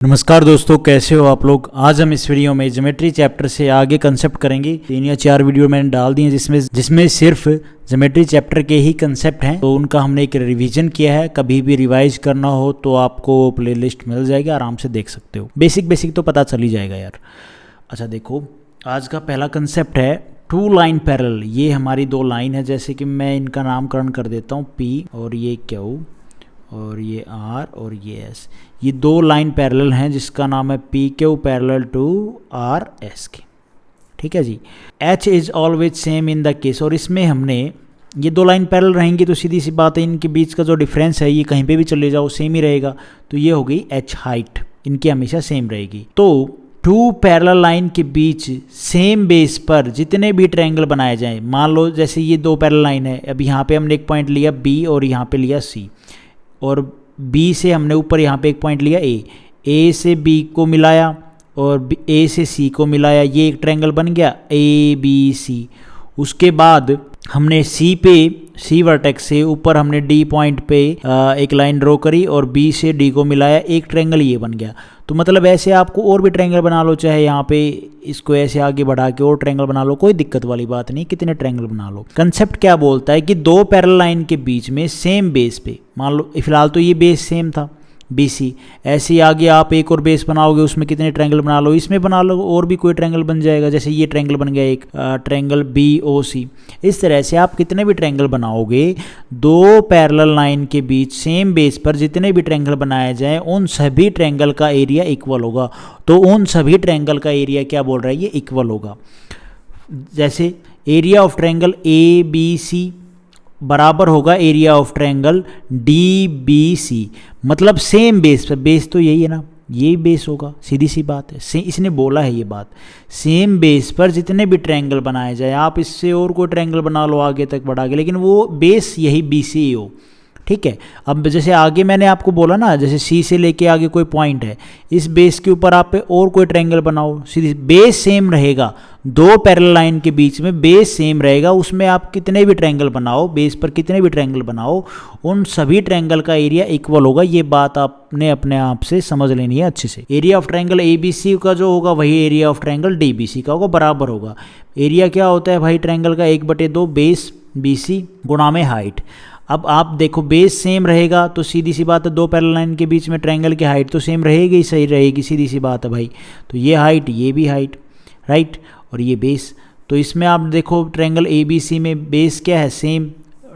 नमस्कार दोस्तों, कैसे हो आप लोग। आज हम इस वीडियो में ज्योमेट्री चैप्टर से आगे कंसेप्ट करेंगे। 3 या 4 वीडियो मैंने डाल दिए जिसमें सिर्फ ज्योमेट्री चैप्टर के ही कंसेप्ट हैं, तो उनका हमने एक रिवीजन किया है। कभी भी रिवाइज करना हो तो आपको प्लेलिस्ट मिल जाएगी, आराम से देख सकते हो। बेसिक तो पता चल ही जाएगा यार। अच्छा देखो, आज का पहला कंसेप्ट है टू लाइन पैरेलल। ये हमारी दो लाइन है, जैसे कि मैं इनका नामकरण कर देता हूँ, P और ये Q और ये R और ये S। ये दो लाइन पैरेलल हैं जिसका नाम है PQ पैरेलल टू RS के। ठीक है जी। H is always same in the case. और इसमें हमने ये दो लाइन पैरेलल रहेंगी तो सीधी सी बात है, इनके बीच का जो डिफरेंस है ये कहीं पे भी चले जाओ सेम ही रहेगा। तो ये हो गई H हाइट, इनकी हमेशा सेम रहेगी। तो टू पैरेलल लाइन के बीच सेम बेस पर जितने भी ट्रायंगल बनाए जाएं, मान लो जैसे ये दो पैरेलल लाइन है, अब यहाँ पे हमने एक पॉइंट लिया B और यहाँ पे लिया C, और B से हमने ऊपर यहाँ पे एक पॉइंट लिया A से B को मिलाया और A से C को मिलाया, ये एक ट्रायंगल बन गया ABC। उसके बाद हमने C वर्टेक्स से ऊपर हमने D पॉइंट पे एक लाइन ड्रॉ करी और B से D को मिलाया, एक ट्रायंगल ये बन गया। तो मतलब ऐसे आपको और भी ट्रायंगल बना लो, चाहे यहाँ पे इसको ऐसे आगे बढ़ा के और ट्रायंगल बना लो, कोई दिक्कत वाली बात नहीं, कितने ट्रायंगल बना लो। कंसेप्ट क्या बोलता है कि दो पैरेलल लाइन के बीच में सेम बेस पे, मान लो फिलहाल तो ये बेस सेम था BC, ऐसे ही आगे आप एक और बेस बनाओगे, उसमें कितने ट्रायंगल बना लो, इसमें बना लो और भी कोई ट्रायंगल बन जाएगा। जैसे ये ट्रायंगल बन गया एक ट्रायंगल BOC। इस तरह से आप कितने भी ट्रायंगल बनाओगे, दो पैरेलल लाइन के बीच सेम बेस पर जितने भी ट्रायंगल बनाए जाएं उन सभी ट्रायंगल का एरिया इक्वल होगा। तो उन सभी ट्रायंगल का एरिया क्या बोल रहा है, ये इक्वल होगा। जैसे एरिया ऑफ ट्रायंगल ABC बराबर होगा एरिया ऑफ ट्रायंगल DBC, मतलब सेम बेस पर, बेस तो यही है ना, ये बेस होगा, सीधी सी बात है। इसने बोला है ये बात, सेम बेस पर जितने भी ट्रायंगल बनाए जाए, आप इससे और कोई ट्रायंगल बना लो आगे तक बढ़ा के, लेकिन वो बेस यही BC हो। ठीक है। अब जैसे आगे मैंने आपको बोला ना, जैसे C से लेके आगे कोई पॉइंट है, इस बेस के ऊपर आप और कोई ट्रायंगल बनाओ, सीधी बेस सेम रहेगा। दो पैरेलल लाइन के बीच में बेस सेम रहेगा, उसमें आप कितने भी ट्रायंगल बनाओ, बेस पर कितने भी ट्रायंगल बनाओ, उन सभी ट्रायंगल का एरिया इक्वल होगा। ये बात आपने अपने आप से समझ लेनी है अच्छे से। एरिया ऑफ ट्रायंगल ABC का जो होगा वही एरिया ऑफ ट्रायंगल DBC का होगा, बराबर होगा। एरिया क्या होता है भाई, ट्रायंगल का 1/2 बेस BC गुणा में हाइट। अब आप देखो, बेस सेम रहेगा तो सीधी सी बात है, दो पैरेलल लाइन के बीच में ट्रायंगल की हाइट तो सेम रहेगी ही, सही रहेगी, सीधी सी बात है भाई। तो ये हाइट, ये भी हाइट, राइट, और ये बेस। तो इसमें आप देखो ट्रायंगल ABC में बेस क्या है, सेम।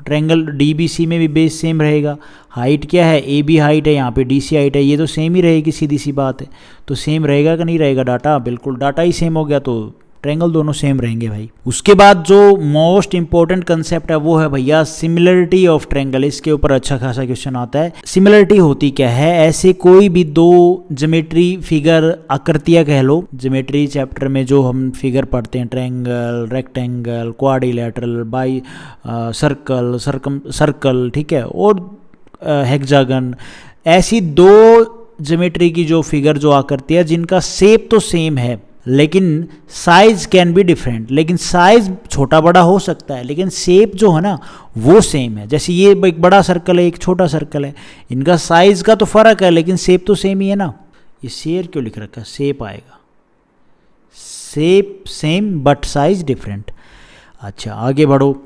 ट्रायंगल DBC में भी बेस सेम रहेगा। हाइट क्या है, AB हाइट है, यहाँ पे DC हाइट है, ये तो सेम ही रहेगी, सीधी सी बात है। तो सेम रहेगा कि नहीं रहेगा डाटा, बिल्कुल डाटा ही सेम हो गया, तो ट्रायंगल दोनों सेम रहेंगे भाई। उसके बाद जो मोस्ट इंपॉर्टेंट कंसेप्ट है वो है भैया सिमिलरिटी ऑफ ट्रायंगल। इसके ऊपर अच्छा खासा क्वेश्चन आता है। सिमिलरिटी होती क्या है, ऐसे कोई भी दो ज्योमेट्री फिगर, आकृतियां कह लो, ज्योमेट्री चैप्टर में जो हम फिगर पढ़ते हैं, triangle, rectangle, quadrilateral, by circle, circle, ठीक है, और हेक्सागन, ऐसी दो ज्योमेट्री की जो फिगर, जो आकृतियां जिनका शेप तो सेम है लेकिन साइज कैन बी डिफरेंट, लेकिन साइज छोटा बड़ा हो सकता है लेकिन शेप जो है ना वो सेम है। जैसे ये एक बड़ा सर्कल है, एक छोटा सर्कल है, इनका साइज का तो फर्क है लेकिन शेप तो सेम ही है ना। ये शेयर क्यों लिख रखा है, शेप आएगा, shape same but size different. अच्छा आगे बढ़ो।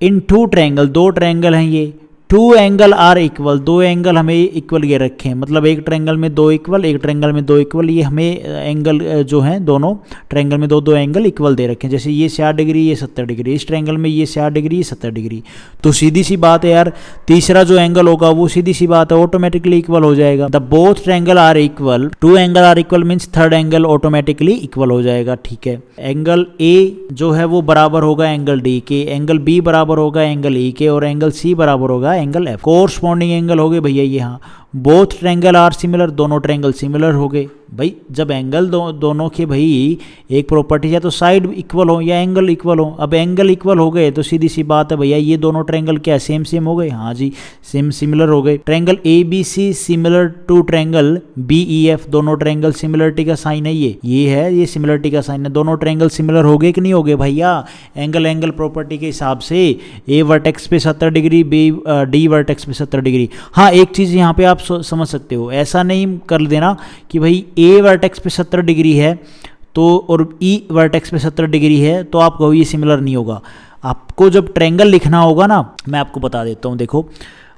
इन टू ट्रायंगल, दो ट्रायंगल हैं ये, टू एंगल आर इक्वल, दो एंगल हमें इक्वल ये रखे हैं, मतलब एक ट्रायंगल में दो इक्वल, एक ट्रायंगल में दो इक्वल, ये हमें एंगल जो हैं दोनों ट्रायंगल में दो एंगल इक्वल दे रखे हैं। जैसे ये 60 डिग्री, ये 70 डिग्री, इस ट्रायंगल में ये 60 डिग्री, ये 70 डिग्री। तो सीधी सी बात है यार, तीसरा जो एंगल होगा वो सीधी सी बात है ऑटोमेटिकली इक्वल हो जाएगा। The both triangle are equal, two angle are equal means third angle automatically equal हो जाएगा। ठीक है। एंगल A जो है वो बराबर होगा एंगल D के, एंगल B बराबर होगा एंगल E के, और एंगल C बराबर होगा एंगल F। कोरस्पॉन्डिंग एंगल हो गए भैया ये, यहाँ बोथ ट्रायंगल आर सिमिलर, दोनों ट्रायंगल सिमिलर हो गए भाई। जब एंगल दोनों के भाई एक प्रॉपर्टी है तो साइड इक्वल हो या एंगल इक्वल हो। अब एंगल इक्वल हो गए तो सीधी सी बात है भैया, ये दोनों ट्रायंगल क्या सेम सेम हो गए, हाँ जी सेम सिमिलर हो गए। Triangle ABC similar to triangle BEF, दोनों ट्रायंगल सिमिलरिटी का साइन है, ये है, ये सिमिलरिटी का साइन है। दोनों ट्रायंगल सिमिलर हो गए कि नहीं हो गए भैया, एंगल प्रॉपर्टी के हिसाब से A वर्टेक्स पे 70 डिग्री, D वर्टेक्स पे 70 डिग्री। हाँ एक चीज यहाँ पे आप आप समझ सकते हो। ऐसा नहीं कर देना कि भाई ए वर्टेक्स पे 70 डिग्री है तो और ई वर्टेक्स पे 70 डिग्री है तो आप कहो ये सिमिलर नहीं होगा। आपको जब ट्रायंगल लिखना होगा ना, मैं आपको बता देता हूँ। देखो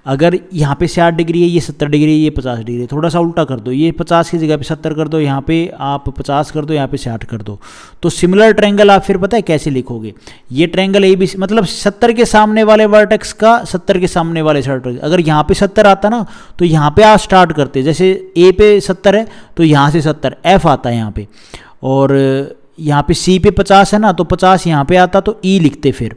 अगर यहाँ पे 60 डिग्री है, ये 70 डिग्री है, ये 50 डिग्री है, थोड़ा सा उल्टा कर दो, ये 50 की जगह पे 70 कर दो, यहाँ पे आप 50 कर दो, यहाँ पे 60 कर दो, तो सिमिलर ट्रायंगल आप फिर पता है कैसे लिखोगे। ये ट्रायंगल ए बी सी मतलब 70 के सामने वाले वर्टेक्स का 70 के सामने वाले वर्टेक्स, अगर यहाँ पे 70 आता ना तो यहाँ पे आप स्टार्ट करते, जैसे ए पे 70 है तो यहाँ से 70 एफ आता है यहाँ पे, और यहाँ पे सी पे 50 है ना तो 50 यहाँ पे आता तो ई लिखते फिर,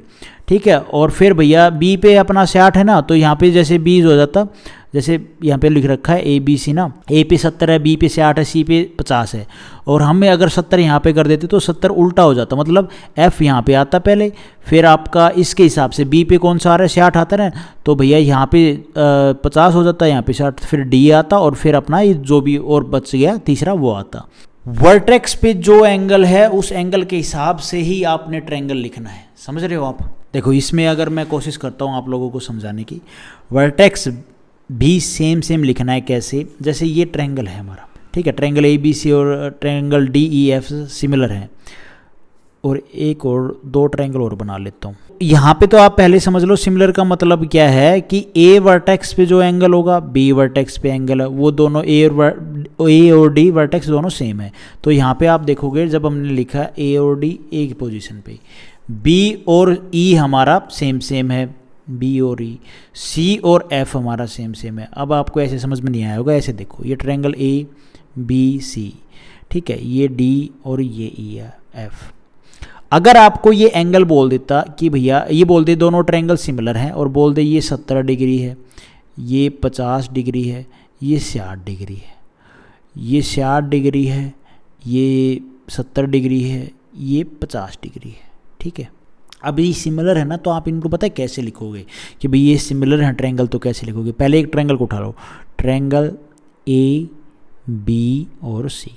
ठीक है। और फिर भैया बी पे अपना 60 है ना तो यहाँ पे जैसे 20 हो जाता, जैसे यहाँ पे लिख रखा है ए बी सी ना, ए पे 70 है, बी पे 60 है, सी पे 50 है, और हमें अगर 70 यहाँ पे कर देते तो 70 उल्टा हो जाता, मतलब एफ यहाँ पे आता पहले, फिर आपका इसके हिसाब से बी पे कौन सा आ रहा है 60 आता है तो भैया यहाँ पे 50 हो जाता, यहाँ पे 60, फिर डी आता, और फिर अपना जो भी और बच गया तीसरा वो आता। वर्टेक्स पे जो एंगल है उस एंगल के हिसाब से ही आपने ट्रायंगल लिखना है, समझ रहे हो आप। देखो इसमें अगर मैं कोशिश करता हूँ आप लोगों को समझाने की, वर्टेक्स भी सेम लिखना है। कैसे, जैसे ये ट्रायंगल है हमारा, ठीक है, ट्रायंगल ए बी सी और triangle D E F similar हैं, और एक और दो ट्रायंगल और बना लेता हूँ। यहाँ पे तो आप पहले समझ लो सिमिलर का मतलब क्या है कि ए वर्टेक्स पे जो एंगल होगा बी वर्टेक्स पे एंगल है, वो दोनों ए और डी वर्टेक्स दोनों सेम है। तो यहाँ पे आप देखोगे जब हमने लिखा ए और डी एक पोजीशन पे, बी और ई हमारा सेम है, बी और ई, सी और एफ हमारा सेम है। अब आपको ऐसे समझ में नहीं आया होगा, ऐसे देखो ये ट्रायंगल ए बी सी, ठीक है, ये डी और ये ई है एफ। अगर आपको ये एंगल बोल देता कि भैया ये बोल दे दोनों ट्रायंगल सिमिलर हैं, और बोल दे ये 70 डिग्री है, ये 50 डिग्री है, ये 60 डिग्री है, ये 60 डिग्री है, ये 70 डिग्री है, ये 50 डिग्री है, ठीक है। अब ये सिमिलर है ना तो आप इनको पता है कैसे लिखोगे कि भाई ये सिमिलर है ट्रायंगल, तो कैसे लिखोगे। पहले एक ट्रायंगल को उठा लो, ट्रायंगल ए बी और सी,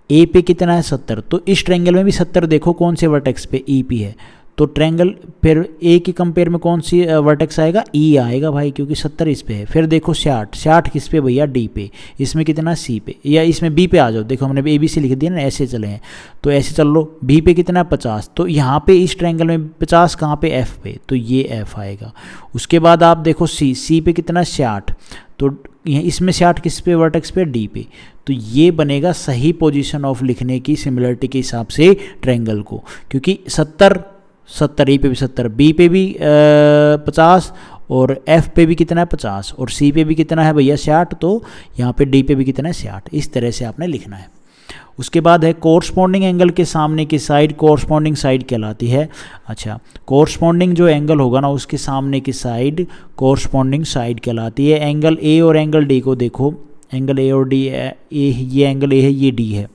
ए पे कितना है 70, तो इस ट्रायंगल में भी 70 देखो कौन से वर्टेक्स पे ई पी है, तो ट्रायंगल फिर ए के कंपेयर में कौन सी वर्टेक्स आएगा, ई आएगा भाई, क्योंकि 70 इस पे है। फिर देखो 60 किस पे भैया, डी पे, इसमें कितना सी पे, या इसमें बी पे आ जाओ, देखो हमने ए बी सी लिख दिया ना, ऐसे चले हैं तो ऐसे चल लो। बी पे कितना है 50, तो यहाँ पे इस ट्रायंगल में 50 कहाँ पे, एफ पे, तो ये एफ आएगा। उसके बाद आप देखो सी पे कितना 60, तो इसमें 60 किस पे वर्टेक्स पे, डी पे, तो ये बनेगा सही पोजीशन ऑफ लिखने की सिमिलरिटी के हिसाब से ट्रायंगल को, क्योंकि 70 ए पे भी 70, बी पे भी 50, और एफ पे भी कितना है 50, और सी पे भी कितना है भैया 60, तो यहाँ पे डी पे भी कितना है 60। इस तरह से आपने लिखना है। उसके बाद है कोरस्पॉन्डिंग एंगल के सामने की साइड कोरस्पॉन्डिंग साइड कहलाती है। अच्छा, कोरस्पॉन्डिंग जो एंगल होगा ना उसके सामने की साइड कोरस्पॉन्डिंग साइड कहलाती है। एंगल ए और एंगल डी को देखो, एंगल ए और डी, ये एंगल ए है, ये डी है,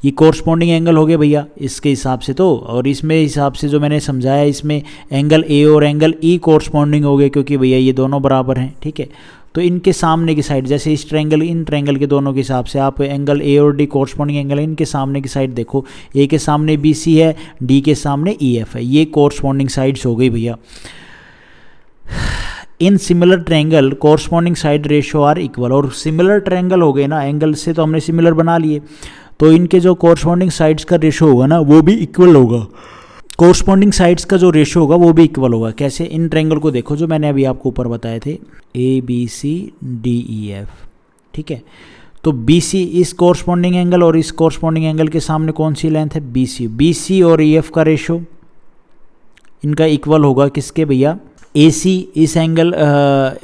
ये कोरस्पॉन्डिंग एंगल हो गया भैया इसके हिसाब से तो। और इसमें हिसाब से जो मैंने समझाया, इसमें एंगल ए और एंगल ई कोरस्पॉन्डिंग हो गए, क्योंकि भैया ये दोनों बराबर हैं, ठीक है। तो इनके सामने की साइड, जैसे इस ट्रायंगल इन ट्रायंगल के दोनों के हिसाब से आप एंगल ए और डी कोरस्पॉन्डिंग एंगल है, इनके सामने की साइड देखो, ए के सामने बी सी है, डी के सामने ई एफ है, ये कोरस्पॉन्डिंग साइड्स हो गई भैया। In similar triangle corresponding side ratio are equal, और सिमिलर ट्रायंगल हो गए ना, एंगल से तो हमने सिमिलर बना लिए, तो इनके जो कोरस्पॉन्डिंग साइड्स का रेशियो होगा ना वो भी इक्वल होगा। कोरस्पॉन्डिंग साइड्स का जो रेशियो होगा वो भी इक्वल होगा। कैसे, इन ट्रायंगल को देखो जो मैंने अभी आपको ऊपर बताए थे, A B C D E F, ठीक है। तो बी सी इस कोरस्पॉन्डिंग एंगल और इस कोरस्पॉन्डिंग एंगल के सामने कौन सी लेंथ है, बी सी। बी सी और ई एफ का रेशियो इनका इक्वल होगा किसके भैया, ए सी इस एंगल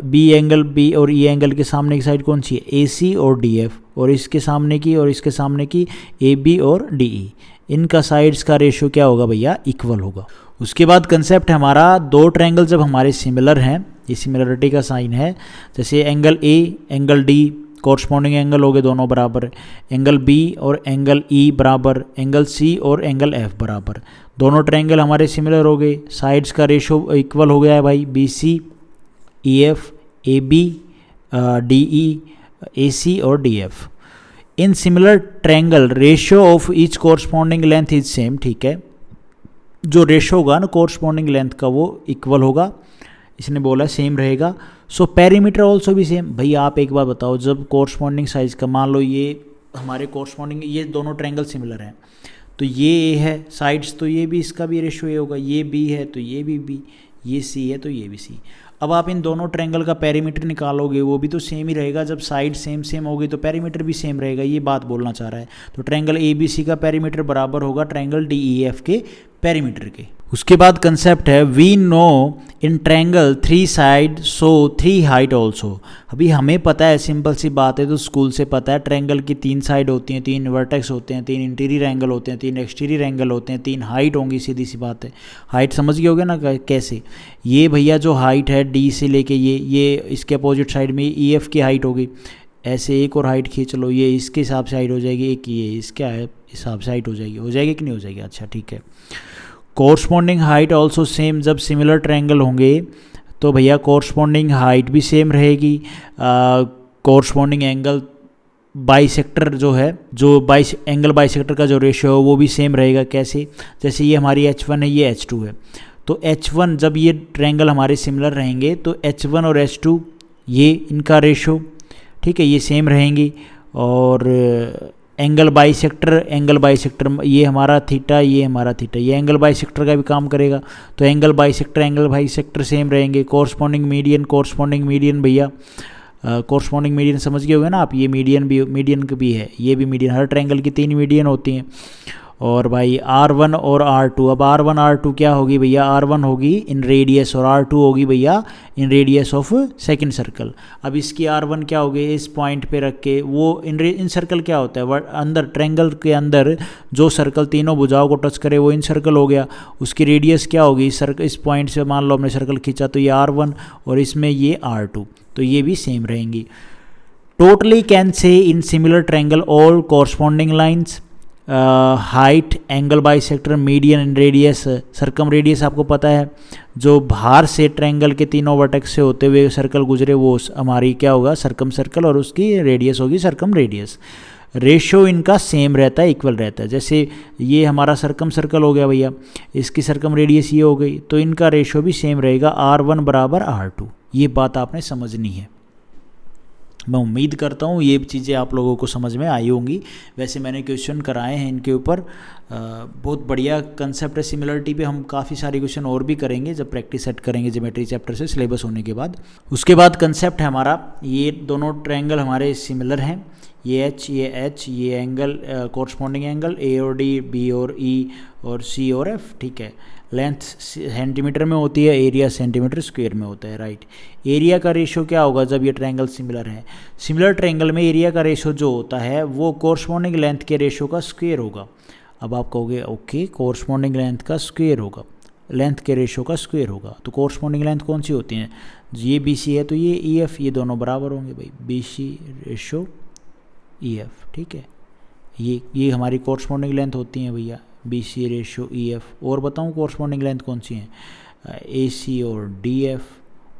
बी और ई एंगल के सामने की साइड कौन सी है, ए सी और डी एफ, और इसके सामने की और इसके सामने की ए बी और डी ई, इनका साइड्स का रेशियो क्या होगा भैया, इक्वल होगा। उसके बाद कंसेप्ट हमारा, दो ट्रायंगल जब हमारे सिमिलर हैं, ये सिमिलरिटी का साइन है। जैसे angle A angle D corresponding angle हो गए दोनों बराबर, एंगल बी और एंगल ई बराबर, एंगल सी और एंगल एफ बराबर, दोनों ट्रायंगल हमारे सिमिलर हो गए, साइड्स का रेशियो इक्वल हो गया है भाई, B C E F, A B D E, A C और D F. In similar triangle ratio of each corresponding length is same, ठीक है, जो रेशियो होगा ना कोरस्पॉन्डिंग लेंथ का वो इक्वल होगा। इसने बोला सेम रहेगा। सो पेरीमीटर ऑल्सो भी सेम। भाई आप एक बार बताओ, जब कोरस्पॉन्डिंग साइज का मान लो ये हमारे कोरस्पॉन्डिंग, ये दोनों ट्रायंगल सिमिलर हैं, तो ये ए है साइड्स, तो ये भी इसका भी रेशियो ए होगा, ये बी है तो ये भी बी, ये सी है तो ये भी सी। अब आप इन दोनों ट्रायंगल का पेरीमीटर निकालोगे, वो भी तो सेम ही रहेगा। जब साइड सेम सेम होगी तो पेरीमीटर भी सेम रहेगा, ये बात बोलना चाह रहा है। तो ट्रायंगल ए बी सी का पेरीमीटर बराबर होगा ट्रायंगल डी ई एफ के पेरीमीटर के। उसके बाद कंसेप्ट है we know in triangle 3 side so 3 height also. अभी हमें पता है, सिंपल सी बात है, तो स्कूल से पता है ट्रायंगल की 3 साइड होती हैं, 3 वर्टेक्स होते हैं, 3 इंटीरियर एंगल होते हैं, 3 एक्सटीरियर एंगल होते हैं, 3 हाइट होंगी। सीधी सी बात है, हाइट समझ गए होगे ना कैसे। ये भैया जो हाइट है डी से लेके ये इसके अपोजिट साइड में ई एफ की हाइट होगी। ऐसे एक और हाइट खींच लो, ये इसके हिसाब से हाइट हो जाएगी, एक ये इसके हिसाब से हाइट हो जाएगी कि नहीं हो जाएगी। अच्छा ठीक है। Corresponding height also same. जब सिमिलर ट्रायंगल होंगे तो भैया कोरस्पॉन्डिंग हाइट भी सेम रहेगी। कोरस्पॉन्डिंग एंगल बाइसेक्टर जो है, जो एंगल बाइसेक्टर का जो रेशियो है वो भी सेम रहेगा। कैसे, जैसे ये हमारी H1 है, ये H2 है, तो H1 जब ये ट्रायंगल हमारे सिमिलर रहेंगे तो H1 और H2 ये इनका रेशो, ठीक है, ये सेम रहेंगी। और एंगल बाइसेक्टर ये हमारा थीटा, ये हमारा थीटा, ये एंगल बाइसेक्टर का भी काम करेगा। तो एंगल बाइसेक्टर सेम रहेंगे। कोरस्पॉन्डिंग मीडियन भैया, कोरस्पॉन्डिंग मीडियन समझ गए होंगे ना आप, ये मीडियन भी है, ये भी मीडियन। हर ट्रायंगल की 3 मीडियन होती हैं। और भाई R1 और R2, अब R1 R2 क्या होगी भैया, R1 होगी इन रेडियस और R2 होगी भैया इन रेडियस ऑफ सेकंड सर्कल। अब इसकी R1 क्या होगी, इस पॉइंट पे रख के, वो इन सर्कल क्या होता है, अंदर ट्रायंगल के अंदर जो सर्कल तीनों भुजाओं को टच करे वो इन सर्कल हो गया। उसकी रेडियस क्या होगी, इस पॉइंट से मान लो हमने सर्कल खींचा तो ये R1 और इसमें ये R2, तो ये भी सेम रहेंगी। Totally can say in similar triangle all corresponding lines, height, angle bisector, median in radius, circum radius आपको पता है, जो बाहर से ट्रायंगल के तीनों वर्टेक्स से होते हुए सर्कल गुजरे वो हमारी क्या होगा, सर्कम सर्कल, और उसकी रेडियस होगी सर्कम रेडियस। रेशो इनका सेम रहता है, इक्वल रहता है। जैसे ये हमारा सर्कम सर्कल हो गया भैया, इसकी सर्कम रेडियस ये हो गई, तो इनका रेशो भी सेम रहेगा, R1 बराबर R2। ये बात आपने समझनी है। मैं उम्मीद करता हूँ ये चीज़ें आप लोगों को समझ में आई होंगी। वैसे मैंने क्वेश्चन कराए हैं इनके ऊपर, बहुत बढ़िया कंसेप्ट है। सिमिलरिटी पे हम काफ़ी सारे क्वेश्चन और भी करेंगे जब प्रैक्टिस सेट करेंगे ज्योमेट्री चैप्टर से सिलेबस होने के बाद। उसके बाद कंसेप्ट है हमारा, ये दोनों ट्रायंगल हमारे सिमिलर हैं, ये H, ये एंगल कोरस्पॉन्डिंग एंगल A और D, B और E और C और F, ठीक है। लेंथ सेंटीमीटर में होती है, एरिया सेंटीमीटर स्क्वायर में होता है, राइट। एरिया का रेशो क्या होगा जब ये ट्रायंगल सिमिलर है, सिमिलर ट्रायंगल में एरिया का रेशो जो होता है वो कोरस्पॉन्डिंग लेंथ के रेशो का स्क्वायर होगा। अब आप कहोगे ओके, कोरस्पॉन्डिंग लेंथ का स्क्वायर होगा, लेंथ के रेशो का स्क्वायर होगा। तो कोरस्पॉन्डिंग लेंथ कौन सी होती है, ये BC है तो ये EF, ये दोनों बराबर होंगे भाई, BC रेशो EF, ठीक है। ये हमारी कोरस्पॉन्डिंग लेंथ होती हैं भैया, BC रेशो EF। और बताऊँ कोरस्पॉन्डिंग लेंथ कौन सी हैं, AC और DF,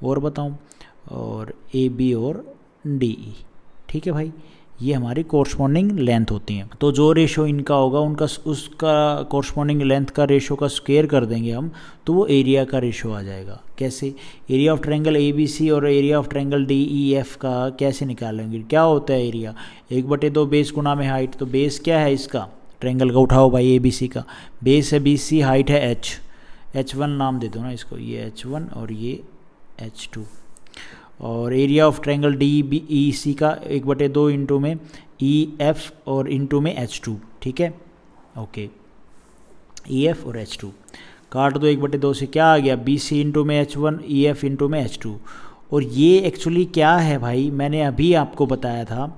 और बताऊँ, और AB और DE, ठीक है भाई। ये हमारी कोरस्पॉन्डिंग लेंथ होती हैं। तो जो रेशो इनका होगा उसका कोरस्पॉन्डिंग लेंथ का रेशो का स्क्वायर कर देंगे हम, तो वो एरिया का रेशो आ जाएगा। कैसे, एरिया ऑफ ट्रायंगल ABC और एरिया ऑफ ट्रायंगल DEF का कैसे निकालेंगे, क्या होता है एरिया, 1/2 बेस गुना में हाइट। तो बेस क्या है इसका, ट्रायंगल का उठाओ भाई ABC का, बेस है BC, हाइट है H1 नाम दे दो ना इसको, ये H1 और ये H2। और एरिया ऑफ ट्रायंगल DEC का 1/2 इंटू में EF और इंटू में H2, ठीक है, ओके। EF और H2 काट दो 1/2 से, क्या आ गया, BC इंटू में H1, EF इंटू में H2। और ये एक्चुअली क्या है भाई, मैंने अभी आपको बताया था,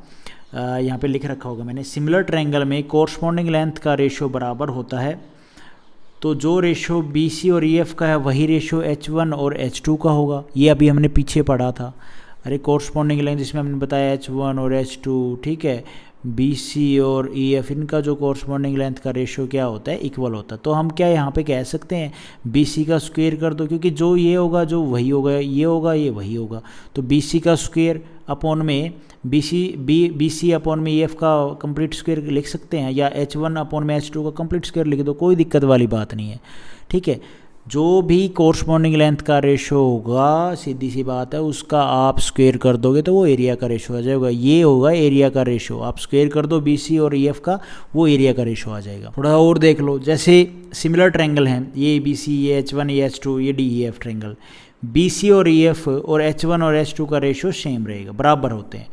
यहाँ पे लिख रखा होगा मैंने, सिमिलर ट्रायंगल में कोरस्पॉन्डिंग लेंथ का रेशो बराबर होता है। तो जो रेशो BC और EF का है वही रेशो H1 और H2 का होगा। ये अभी हमने पीछे पढ़ा था, अरे कोरस्पॉन्डिंग लेंथ जिसमें हमने बताया H1 और H2, ठीक है। BC और EF इनका जो कोरस्पॉन्डिंग लेंथ का रेशो क्या होता है, इक्वल होता है। तो हम क्या यहाँ पे कह सकते हैं, BC का स्क्वायर कर दो, क्योंकि जो ये होगा जो वही होगा, ये होगा ये वही होगा। तो BC का स्क्वायर अपॉन में BC अपॉन में EF का कंप्लीट स्क्वायर लिख सकते हैं, या H1 अपॉन में H2 का कंप्लीट स्क्वायर लिख दो, कोई दिक्कत वाली बात नहीं है, ठीक है। जो भी कोरस्पॉन्डिंग लेंथ का रेशो होगा, सीधी सी बात है, उसका आप स्क्वायर कर दोगे तो वो एरिया का रेशो आ जाएगा। ये होगा एरिया का रेशो, आप स्क्वायर कर दो BC और EF का, वो एरिया का रेशो आ जाएगा। थोड़ा और देख लो, जैसे सिमिलर ट्रायंगल हैं, ये ABC, ये H1, ये H2, ये DEF ट्रायंगल, BC और EF और H1 और H2 का रेशो सेम रहेगा, बराबर होते हैं।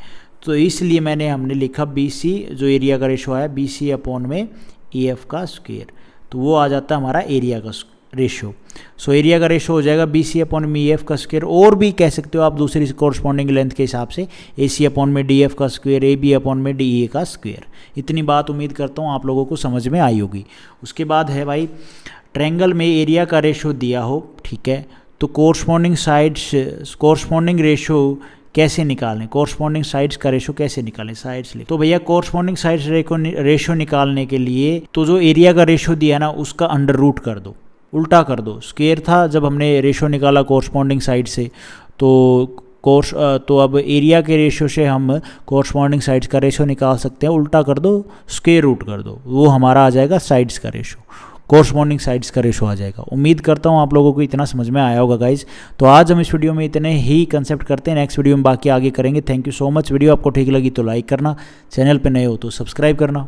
तो इसलिए हमने लिखा BC, जो एरिया का रेशो आया, BC अपॉन में EF का स्क्वायर, तो वो आ जाता है हमारा एरिया का रेशो। सो एरिया का रेशो हो जाएगा BC अपॉन में EF का स्क्वायर, और भी कह सकते हो आप दूसरी कोरस्पॉन्डिंग लेंथ के हिसाब से AC अपॉन में DF का स्क्वायर, AB अपॉन में DE का स्क्वायर। इतनी बात उम्मीद करता हूँ आप लोगों को समझ में आई होगी। उसके बाद है भाई, ट्रायंगल में एरिया का रेशो दिया हो, ठीक है, तो कोरस्पॉन्डिंग साइड्स, कोरस्पॉन्डिंग रेशो कैसे निकालें, कोरस्पॉन्डिंग साइड्स का रेशो कैसे निकालें, साइड्स लिख। तो भैया कोरस्पॉन्डिंग साइड्स रेशो निकालने के लिए तो जो एरिया का रेशो दिया ना, उसका अंडर रूट कर दो, उल्टा कर दो। स्क्वायर था जब हमने रेशो निकाला कोरस्पॉन्डिंग साइड से, तो अब एरिया के रेशो से हम कोरस्पॉन्डिंग साइड्स का रेशो निकाल सकते हैं, उल्टा कर दो, स्क्वायर रूट कर दो, वो हमारा आ जाएगा साइड्स का रेशो, कोरस्पॉन्डिंग साइड्स का रेशो आ जाएगा। उम्मीद करता हूँ आप लोगों को इतना समझ में आया होगा गाइज। तो आज हम इस वीडियो में इतने ही कंसेप्ट करते हैं, नेक्स्ट वीडियो में बाकी आगे करेंगे। Thank you so much. Video आपको ठीक लगी तो लाइक करना, चैनल पे नए हो तो सब्सक्राइब करना।